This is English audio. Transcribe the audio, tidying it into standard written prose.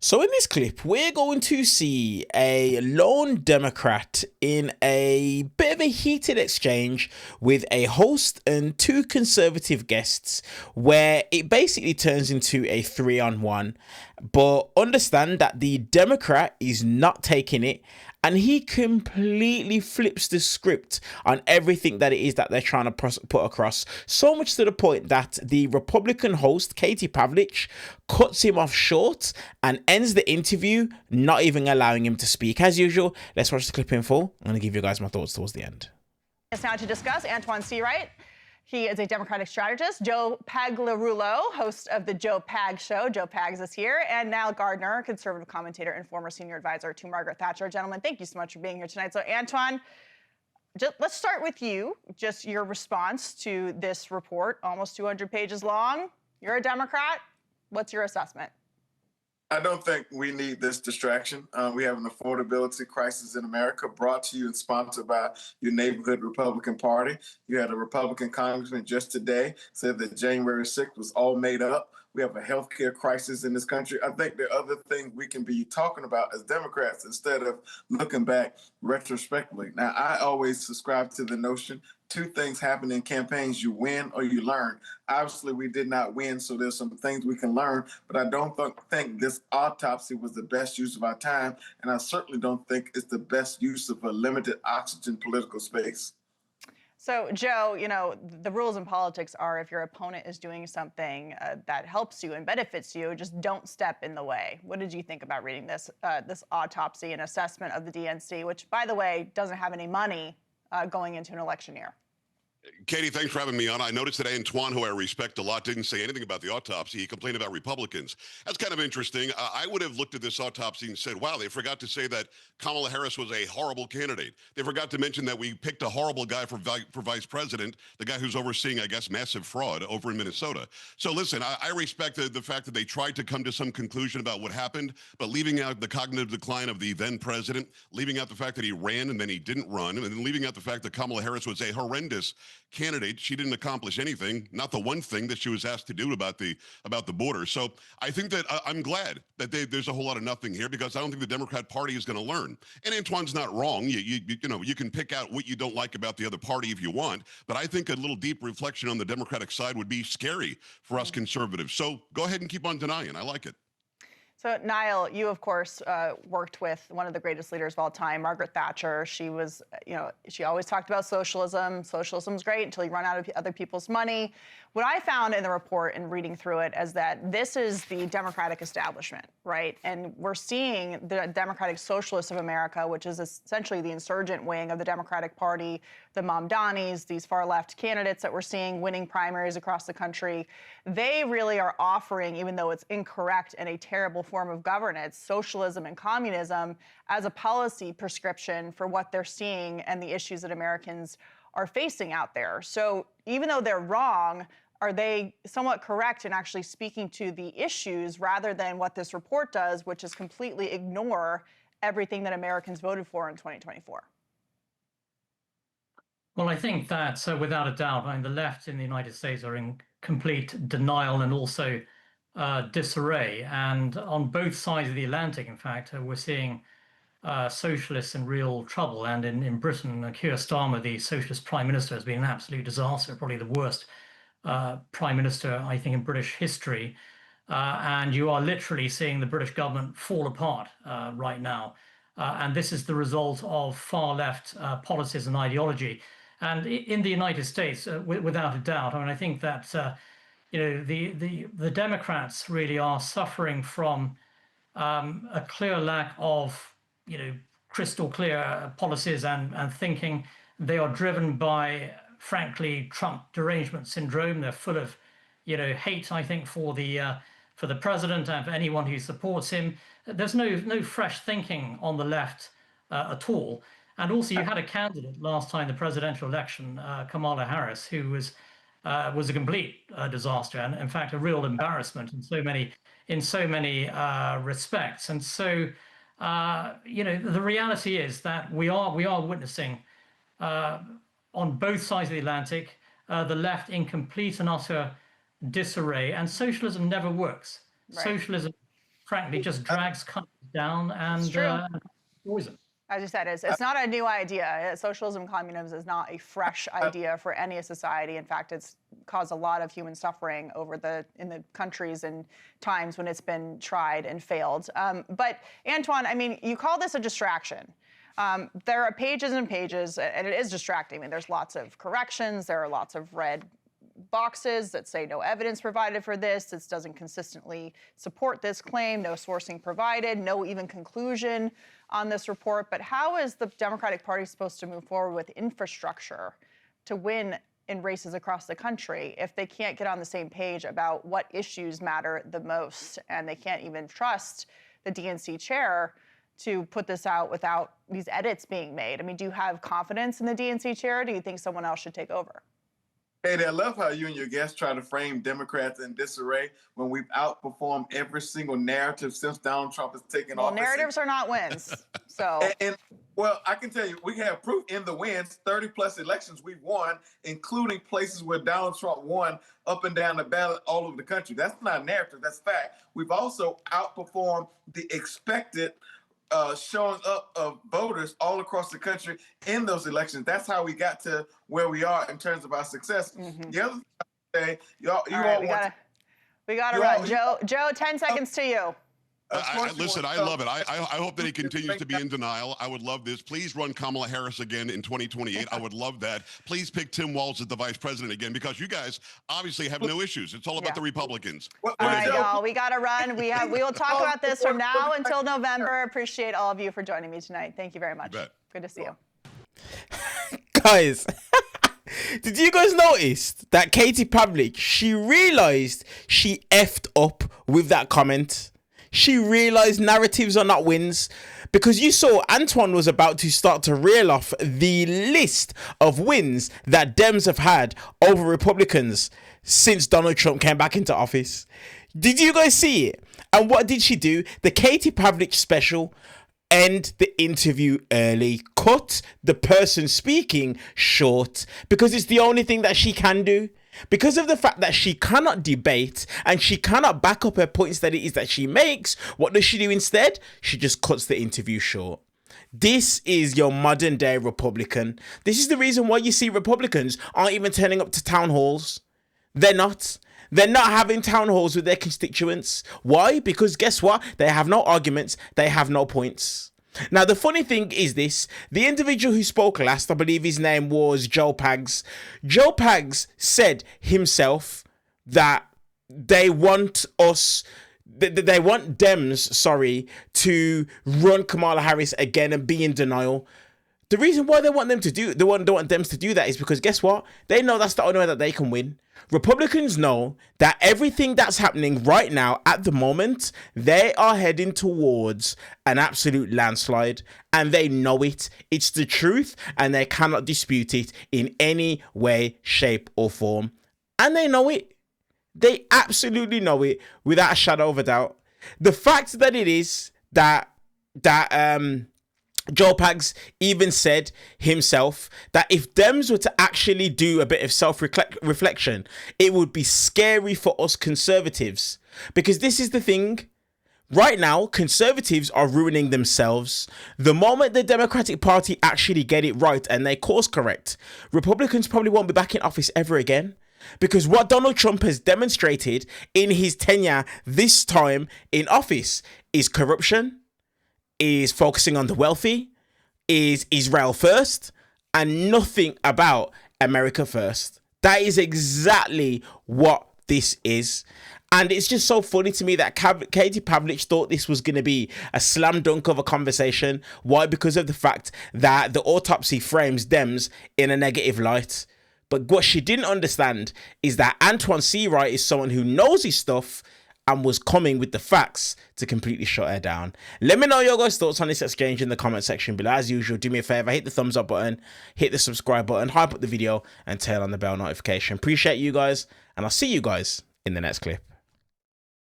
So in this clip, we're going to see a lone Democrat in a bit of a heated exchange with a host and two conservative guests, where it basically turns into a 3-on-1. But understand that the Democrat is not taking it, and he completely flips the script on everything that it is that they're trying to put across. So much to the point that the Republican host, Katie Pavlich, cuts him off short and ends the interview, not even allowing him to speak. As usual, let's watch the clip in full. I'm going to give you guys my thoughts towards the end. It's now to discuss Antoine Seawright. He is a Democratic strategist. Joe Pagliarulo, host of the Joe Pag Show. Joe Pags is here. And Nile Gardiner, conservative commentator and former senior advisor to Margaret Thatcher. Gentlemen, thank you so much for being here tonight. So, Antoine, let's start with you. Just your response to this report, almost 200 pages long. You're a Democrat. What's your assessment? I don't think we need this distraction. We have an affordability crisis in America brought to you and sponsored by your neighborhood Republican Party. You had a Republican congressman just today said that January 6th was all made up. We have a healthcare crisis in this country. I think there are other things we can be talking about as Democrats instead of looking back retrospectively. Now, I always subscribe to the notion two things happen in campaigns: you win or you learn. Obviously, we did not win, so there's some things we can learn, but I don't think this autopsy was the best use of our time, and I certainly don't think it's the best use of a limited oxygen political space. So, Joe, you know, the rules in politics are if your opponent is doing something that helps you and benefits you, just don't step in the way. What did you think about reading this autopsy and assessment of the DNC, which, by the way, doesn't have any money going into an election year? Katie, thanks for having me on. I noticed that Antoine, who I respect a lot, didn't say anything about the autopsy. He complained about Republicans. That's kind of interesting. I would have looked at this autopsy and said, wow, they forgot to say that Kamala Harris was a horrible candidate. They forgot to mention that we picked a horrible guy for vice president, the guy who's overseeing, I guess, massive fraud over in Minnesota. So listen, I respect the fact that they tried to come to some conclusion about what happened, but leaving out the cognitive decline of the then president, leaving out the fact that he ran and then he didn't run, and then leaving out the fact that Kamala Harris was a horrendous candidate. She didn't accomplish anything, not the one thing that she was asked to do about the border. So I think that I'm glad that there's a whole lot of nothing here, because I don't think the Democrat Party is going to learn. And Antoine's not wrong. You know, you can pick out what you don't like about the other party if you want, but I think a little deep reflection on the Democratic side would be scary for us conservatives. So go ahead and keep on denying. I like it. So, Niall, you, of course, worked with one of the greatest leaders of all time, Margaret Thatcher. She was, you know, she always talked about socialism. Socialism's great until you run out of other people's money. What I found in the report and reading through it is that this is the Democratic establishment, right? And we're seeing the Democratic Socialists of America, which is essentially the insurgent wing of the Democratic Party, the Mamdanis, these far-left candidates that we're seeing winning primaries across the country. They really are offering, even though it's incorrect and a terrible form of governance, socialism and communism as a policy prescription for what they're seeing and the issues that Americans are facing out there. So even though they're wrong, are they somewhat correct in actually speaking to the issues rather than what this report does, which is completely ignore everything that Americans voted for in 2024? Well, I think that, without a doubt, I mean, the left in the United States are in complete denial and also disarray. And on both sides of the Atlantic, in fact, we're seeing socialists in real trouble. And in Britain, Keir Starmer, the socialist prime minister, has been an absolute disaster, probably the worst prime minister, I think, in British history. And you are literally seeing the British government fall apart right now. And this is the result of far left policies and ideology. And in the United States, without a doubt, I mean, I think that you know, the Democrats really are suffering from a clear lack of, you know, crystal clear policies and thinking. They are driven by, frankly, Trump derangement syndrome. They're full of, you know, hate, I think, for the president and for anyone who supports him. There's no fresh thinking on the left at all. And also, you had a candidate last time, the presidential election, Kamala Harris, who was a complete disaster, and in fact a real embarrassment in so many respects. And so, you know, the reality is that we are witnessing on both sides of the Atlantic the left in complete and utter disarray. And socialism never works. Right. Socialism frankly just drags countries down and destroys them. As you said, it's not a new idea. Socialism, communism is not a fresh idea for any society. In fact, it's caused a lot of human suffering in the countries and times when it's been tried and failed. But Antoine, I mean, you call this a distraction. There are pages and pages, and it is distracting. I mean, there's lots of corrections. There are lots of red boxes that say no evidence provided for this. This doesn't consistently support this claim. No sourcing provided. No even conclusion on this report. But how is the Democratic Party supposed to move forward with infrastructure to win in races across the country if they can't get on the same page about what issues matter the most, and they can't even trust the DNC chair to put this out without these edits being made? I mean, do you have confidence in the DNC chair? Or do you think someone else should take over? Katie, I love how you and your guests try to frame Democrats in disarray when we've outperformed every single narrative since Donald Trump has taken office. Well, narratives are not wins. So, well, I can tell you, we have proof in the wins. 30+ elections we've won, including places where Donald Trump won up and down the ballot all over the country. That's not narrative, that's fact. We've also outperformed the expected showing up of voters all across the country in those elections. That's how we got to where we are in terms of our success. The other thing I say, we gotta run. Joe, 10 seconds to you. Listen, I love it. I hope that he continues to be in denial. I would love this. Please run Kamala Harris again in 2028. I would love that. Please pick Tim Walz as the vice president again, because you guys obviously have no issues. It's all about the Republicans. All right, y'all, we got to run. We will talk about this from now until November. Appreciate all of you for joining me tonight. Thank you very much. Good to see you. Guys, did you guys notice that Katie Pavlich, she realized she effed up with that comment? She realized narratives are not wins, because you saw Antoine was about to start to reel off the list of wins that Dems have had over Republicans since Donald Trump came back into office. Did you guys see it? And what did she do? The Katie Pavlich special. End the interview early, cut the person speaking short, because it's the only thing that she can do. Because of the fact that she cannot debate and she cannot back up her points that it is that she makes, what does she do instead? She just cuts the interview short. This is your modern day Republican. This is the reason why you see Republicans aren't even turning up to town halls. They're not. They're not having town halls with their constituents. Why? Because guess what? They have no arguments. They have no points. Now, the funny thing is this. The individual who spoke last, I believe his name was Joe Pags. Joe Pags said himself that they want Dems, to run Kamala Harris again and be in denial. The reason why they want Dems to do that is because guess what? They know that's the only way that they can win. Republicans know that everything that's happening right now at the moment, they are heading towards an absolute landslide, and they know it. It's the truth, and they cannot dispute it in any way, shape, or form. And they know it. They absolutely know it without a shadow of a doubt. The fact that it is that Joe Pags even said himself that if Dems were to actually do a bit of self-reflection, it would be scary for us conservatives. Because this is the thing. Right now, conservatives are ruining themselves. The moment the Democratic Party actually get it right and they course correct, Republicans probably won't be back in office ever again. Because what Donald Trump has demonstrated in his tenure this time in office is corruption, is focusing on the wealthy, is Israel first, and nothing about America first. That is exactly what this is. And it's just so funny to me that Katie Pavlich thought this was going to be a slam dunk of a conversation. Why? Because of the fact that the autopsy frames Dems in a negative light. But what she didn't understand is that Antoine Seawright is someone who knows his stuff and was coming with the facts to completely shut her down. Let me know your guys' thoughts on this exchange in the comment section below. As usual, do me a favor, hit the thumbs up button, hit the subscribe button, hype up the video, and turn on the bell notification. Appreciate you guys, and I'll see you guys in the next clip.